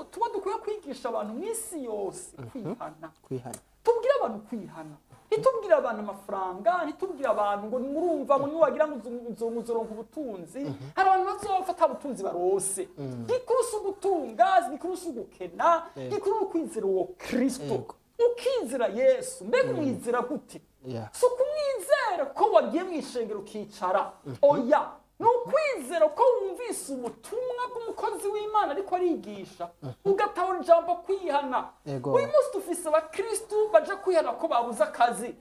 tuba dukwiye kwigisha abantu mw'isi yose kwihana. Tubwire abantu kwihana. Ntitubwire abantu amafaranga, ntitubwire abantu ngo murumva ngo niwagira ngo uzoronka ubutunzi. Hari abantu bazofata ubutunzi barose. Gikurusi ugutunga, gikurusi ugukena, gikuru kwizera uwo Kristo. Ukizera Yesu, mbega umwizera gute? So kumwizera ko wagiye mw'ishengero ukicara. Oya, ni ukwizera ko wumvise ubutumwa bw'umukozi w'Imana ariko arigisha ugatahura ijambo kwihana. Uyu munsi dufise abakristu baja kwihana ko babuze akazi.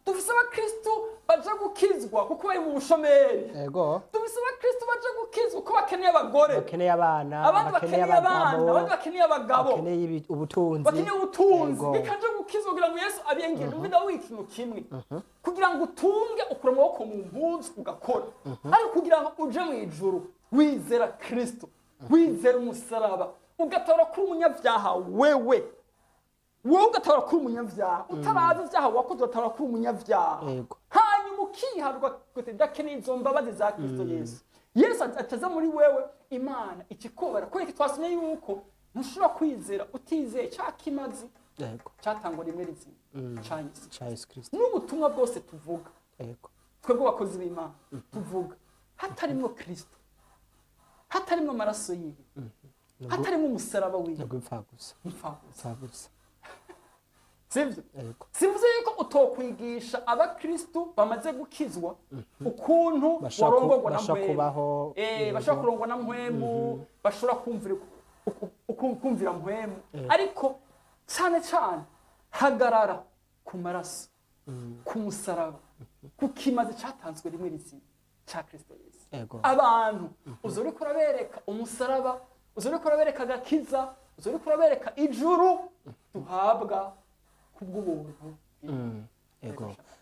Dufise abakristu baja gukizwa kuko bari mu bushomeri. Dufise abakristu baja gukizwa kuko bakeneye abagore, bakeneye abana, abandi bakeneye abagabo, bakeneye ubutunzi, bikaje gukizwa kugira ngo Yesu abiyengere. Umvida w'ikintu kimwe kugira ngo utunge ukura amaboko mu mpuzu ugakora, ariko kugira ngo uje mu ijuru wizera Kristo, wizera umusaraba, ugatora kuri umunyabyaha wewe ugatora kuri umunyabyaha, utarazi ibyaha wakoze ugatora kuri umunyabyaha, hanyuma ukiharwa ndakeneye izo mbabazi za Kristo Yesu. Yesu ataza muri wewe, Imana ikikobera. Kuri iki twasomye yuko ntushobora kwizera utizeye cya kimazi cyatangwa rimwe rizima cya Yesu Kristo. N'ubutumwa bwose tuvuga twebwe abakozi b'Imana tuvuga hatarimwo Kristo, hatarimwo amaraso yiwe, hatarimwo umusaraba wiwe, impfagusa. Sivyo? Simvuze yuko utokwigisha abakristu bamaze gukizwa ukuntu warongorwa na mpwemu. Bashobora kurongwa na mpwemu, bashobora kumvira mpwemu. Ariko cyane cyane hagarara ku maraso, ku musaraba, ku kimaze cyatanzwe rimwe rizima cya Kristo Yesu. Abantu uzoriko urabereka umusaraba, uzoriko urabereka agakiza, uzoriko urabereka ijuru duhabwa kubw'ubuntu.